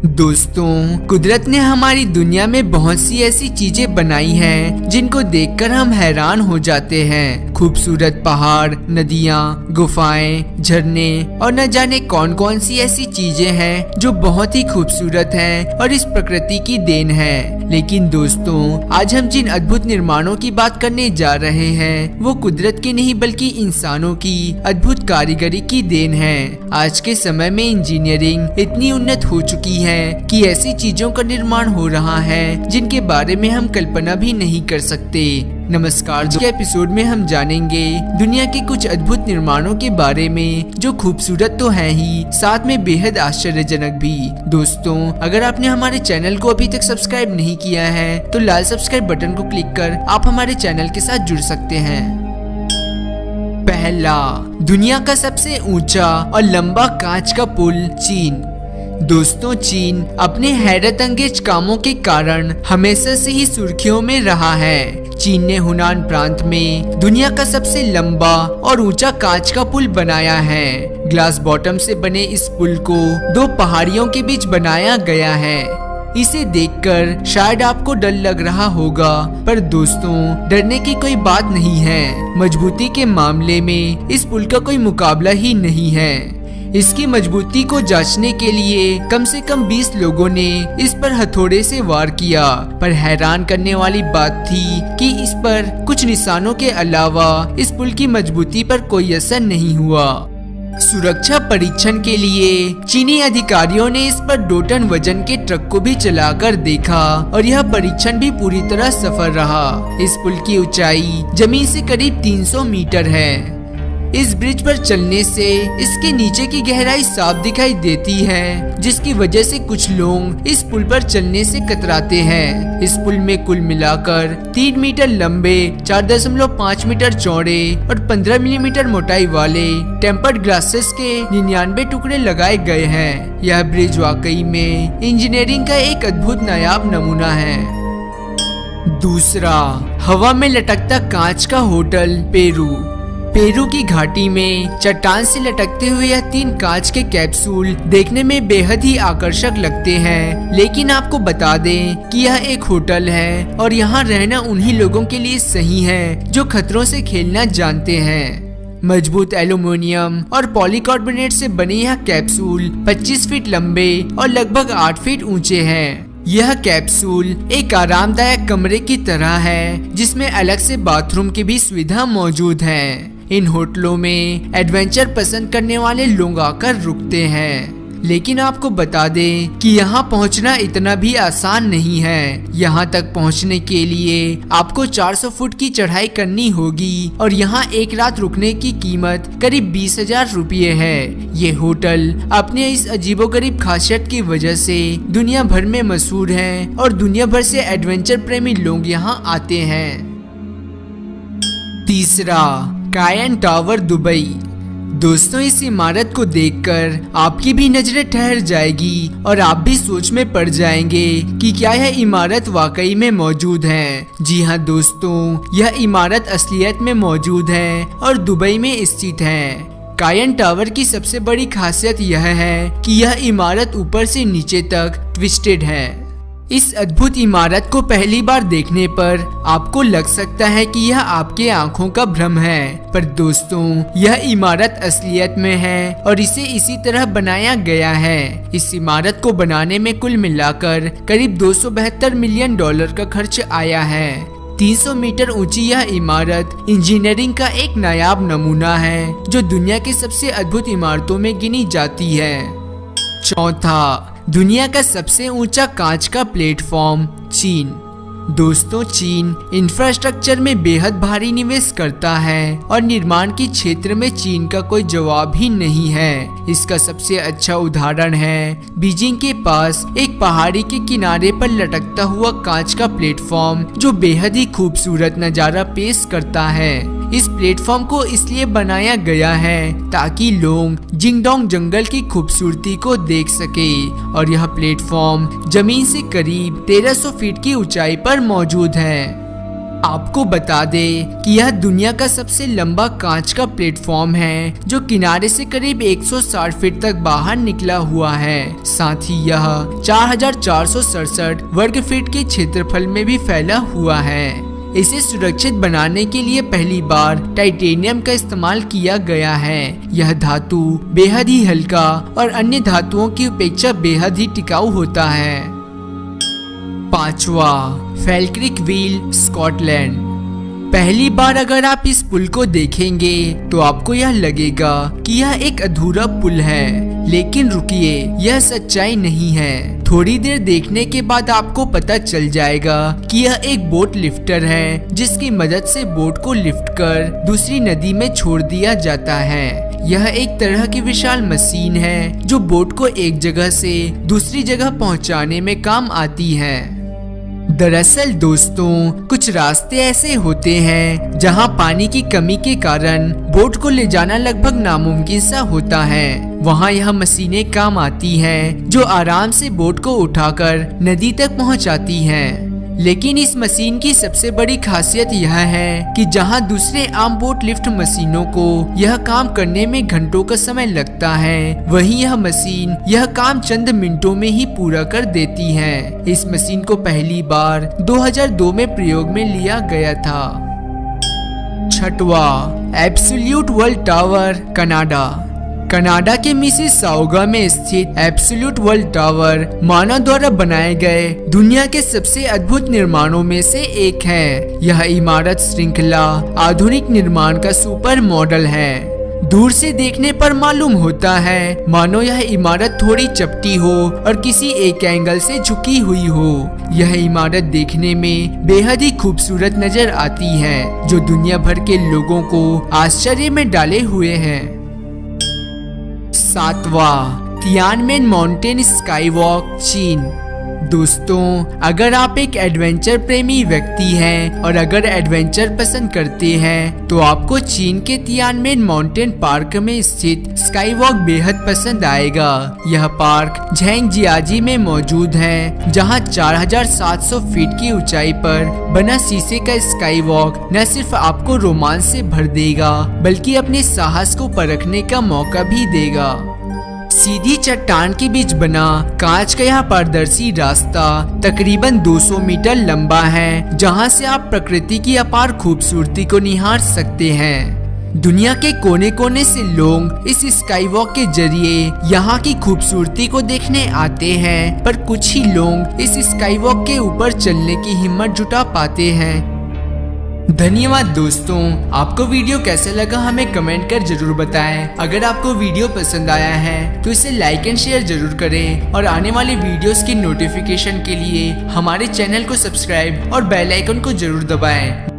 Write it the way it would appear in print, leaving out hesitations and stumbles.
दोस्तों, कुदरत ने हमारी दुनिया में बहुत सी ऐसी चीजें बनाई हैं जिनको देखकर हम हैरान हो जाते हैं। खूबसूरत पहाड़, नदियाँ, गुफाएं, झरने और न जाने कौन कौन सी ऐसी चीजें हैं जो बहुत ही खूबसूरत हैं और इस प्रकृति की देन है। लेकिन दोस्तों, आज हम जिन अद्भुत निर्माणों की बात करने जा रहे हैं वो कुदरत की नहीं बल्कि इंसानों की अद्भुत कारीगरी की देन है। आज के समय में इंजीनियरिंग इतनी उन्नत हो चुकी है कि ऐसी चीजों का निर्माण हो रहा है जिनके बारे में हम कल्पना भी नहीं कर सकते। नमस्कार, के एपिसोड में हम जानेंगे दुनिया के कुछ अद्भुत निर्माणों के बारे में जो खूबसूरत तो है ही, साथ में बेहद आश्चर्यजनक भी। दोस्तों, अगर आपने हमारे चैनल को अभी तक सब्सक्राइब नहीं किया है तो लाल सब्सक्राइब बटन को क्लिक कर आप हमारे चैनल के साथ जुड़ सकते हैं। पहला, दुनिया का सबसे ऊंचा और लंबा कांच का पुल, चीन। दोस्तों, चीन अपने हैरत अंगेज कामों के कारण हमेशा से ही सुर्खियों में रहा है। चीन ने हुनान प्रांत में दुनिया का सबसे लंबा और ऊंचा कांच का पुल बनाया है। ग्लास बॉटम से बने इस पुल को दो पहाड़ियों के बीच बनाया गया है। इसे देखकर शायद आपको डर लग रहा होगा, पर दोस्तों, डरने की कोई बात नहीं है। मजबूती के मामले में इस पुल का कोई मुकाबला ही नहीं है। इसकी मजबूती को जांचने के लिए कम से कम 20 लोगों ने इस पर हथौड़े से वार किया, पर हैरान करने वाली बात थी कि इस पर कुछ निशानों के अलावा इस पुल की मजबूती पर कोई असर नहीं हुआ। सुरक्षा परीक्षण के लिए चीनी अधिकारियों ने इस पर 2 टन वजन के ट्रक को भी चलाकर देखा और यह परीक्षण भी पूरी तरह सफल रहा। इस पुल की ऊंचाई जमीन से करीब 300 मीटर है। इस ब्रिज पर चलने से इसके नीचे की गहराई साफ दिखाई देती है, जिसकी वजह से कुछ लोग इस पुल पर चलने से कतराते हैं। इस पुल में कुल मिलाकर 3 मीटर लंबे, 4.5 मीटर चौड़े और 15 मिलीमीटर मोटाई वाले टेम्पर्ड ग्लासेस के 99 टुकड़े लगाए गए हैं। यह ब्रिज वाकई में इंजीनियरिंग का एक अद्भुत नायाब नमूना है। दूसरा, हवा में लटकता कांच का होटल, पेरू। पेरू की घाटी में चट्टान से लटकते हुए यह 3 कांच के कैप्सूल देखने में बेहद ही आकर्षक लगते हैं, लेकिन आपको बता दें कि यह एक होटल है और यहाँ रहना उन्हीं लोगों के लिए सही है जो खतरों से खेलना जानते हैं। मजबूत एल्युमिनियम और पॉलीकार्बोनेट से बने यह कैप्सूल 25 फीट लंबे और लगभग 8 फीट ऊंचे हैं। यह कैप्सूल एक आरामदायक कमरे की तरह है जिसमें अलग से बाथरूम की भी सुविधा मौजूद है। इन होटलों में एडवेंचर पसंद करने वाले लोग आकर रुकते हैं, लेकिन आपको बता दें कि यहाँ पहुँचना इतना भी आसान नहीं है। यहाँ तक पहुँचने के लिए आपको 400 फुट की चढ़ाई करनी होगी और यहाँ एक रात रुकने की कीमत करीब 20,000 रुपये है। ये होटल अपने इस अजीबोगरीब खासियत की वजह से दुनिया भर में मशहूर है और दुनिया भर से एडवेंचर प्रेमी लोग यहाँ आते हैं। तीसरा, कायन टावर, दुबई। दोस्तों, इस इमारत को देखकर आपकी भी नजरें ठहर जाएगी और आप भी सोच में पड़ जाएंगे कि क्या यह इमारत वाकई में मौजूद है। जी हाँ दोस्तों, यह इमारत असलियत में मौजूद है और दुबई में स्थित है। कायन टावर की सबसे बड़ी खासियत यह है कि यह इमारत ऊपर से नीचे तक ट्विस्टेड है। इस अद्भुत इमारत को पहली बार देखने पर आपको लग सकता है कि यह आपके आंखों का भ्रम है, पर दोस्तों, यह इमारत असलियत में है और इसे इसी तरह बनाया गया है। इस इमारत को बनाने में कुल मिलाकर करीब $272 मिलियन का खर्च आया है। 300 मीटर ऊंची यह इमारत इंजीनियरिंग का एक नायाब नमूना है जो दुनिया की सबसे अद्भुत इमारतों में गिनी जाती है। चौथा, दुनिया का सबसे ऊंचा कांच का प्लेटफॉर्म, चीन। दोस्तों, चीन इंफ्रास्ट्रक्चर में बेहद भारी निवेश करता है और निर्माण के क्षेत्र में चीन का कोई जवाब ही नहीं है। इसका सबसे अच्छा उदाहरण है बीजिंग के पास एक पहाड़ी के किनारे पर लटकता हुआ कांच का प्लेटफॉर्म जो बेहद ही खूबसूरत नजारा पेश करता है। इस प्लेटफॉर्म को इसलिए बनाया गया है ताकि लोग जिंगडोंग जंगल की खूबसूरती को देख सके और यह प्लेटफॉर्म जमीन से करीब 1300 फीट की ऊंचाई पर मौजूद है। आपको बता दें कि यह दुनिया का सबसे लंबा कांच का प्लेटफॉर्म है जो किनारे से करीब 160 फीट तक बाहर निकला हुआ है। साथ ही यह 4,467 वर्ग फीट के क्षेत्रफल में भी फैला हुआ है। इसे सुरक्षित बनाने के लिए पहली बार टाइटेनियम का इस्तेमाल किया गया है। यह धातु बेहद ही हल्का और अन्य धातुओं की अपेक्षा बेहद ही टिकाऊ होता है। 5वां, फैल्क्रिक व्हील, स्कॉटलैंड। पहली बार अगर आप इस पुल को देखेंगे तो आपको यह लगेगा कि यह एक अधूरा पुल है, लेकिन रुकिए, यह सच्चाई नहीं है। थोड़ी देर देखने के बाद आपको पता चल जाएगा कि यह एक बोट लिफ्टर है जिसकी मदद से बोट को लिफ्ट कर दूसरी नदी में छोड़ दिया जाता है। यह एक तरह की विशाल मशीन है जो बोट को एक जगह से दूसरी जगह पहुंचाने में काम आती है। दरअसल दोस्तों, कुछ रास्ते ऐसे होते हैं जहां पानी की कमी के कारण बोट को ले जाना लगभग नामुमकिन सा होता है। वहां यह मशीनें काम आती हैं जो आराम से बोट को उठाकर नदी तक पहुंचाती हैं। लेकिन इस मशीन की सबसे बड़ी खासियत यह है कि जहां दूसरे आम बोट लिफ्ट मशीनों को यह काम करने में घंटों का समय लगता है, वहीं यह मशीन यह काम चंद मिनटों में ही पूरा कर देती है। इस मशीन को पहली बार 2002 में प्रयोग में लिया गया था। 6वां, Absolute World Tower, Canada. Canada के मिसिसाउगा में स्थित एब्सोल्यूट वर्ल्ड टावर मानव द्वारा बनाए गए दुनिया के सबसे अद्भुत निर्माणों में से एक है। यह इमारत श्रृंखला आधुनिक निर्माण का सुपर मॉडल है। दूर से देखने पर मालूम होता है मानो यह इमारत थोड़ी चपटी हो और किसी एक एंगल से झुकी हुई हो। यह इमारत देखने में बेहद ही खूबसूरत नजर आती है, जो दुनिया भर के लोगों को आश्चर्य में डाले हुए है। 7वां, तियानमेन माउंटेन स्काईवॉक, चीन। दोस्तों, अगर आप एक एडवेंचर प्रेमी व्यक्ति हैं और अगर एडवेंचर पसंद करते हैं तो आपको चीन के तियानमेन माउंटेन पार्क में स्थित स्काईवॉक बेहद पसंद आएगा। यह पार्क झेंगजियाजी में मौजूद है, जहां 4,700 फीट की ऊंचाई पर बना शीशे का स्काईवॉक न सिर्फ आपको रोमांच से भर देगा बल्कि अपने साहस को परखने का मौका भी देगा। सीधी चट्टान के बीच बना कांच का यह पारदर्शी रास्ता तकरीबन 200 मीटर लंबा है, जहां से आप प्रकृति की अपार खूबसूरती को निहार सकते हैं। दुनिया के कोने कोने से लोग इस स्काईवॉक के जरिए यहाँ की खूबसूरती को देखने आते हैं, पर कुछ ही लोग इस स्काईवॉक के ऊपर चलने की हिम्मत जुटा पाते हैं। धन्यवाद दोस्तों, आपको वीडियो कैसा लगा हमें कमेंट कर जरूर बताएं। अगर आपको वीडियो पसंद आया है तो इसे लाइक एंड शेयर जरूर करें और आने वाले वीडियोस की नोटिफिकेशन के लिए हमारे चैनल को सब्सक्राइब और बेल आइकन को जरूर दबाएं।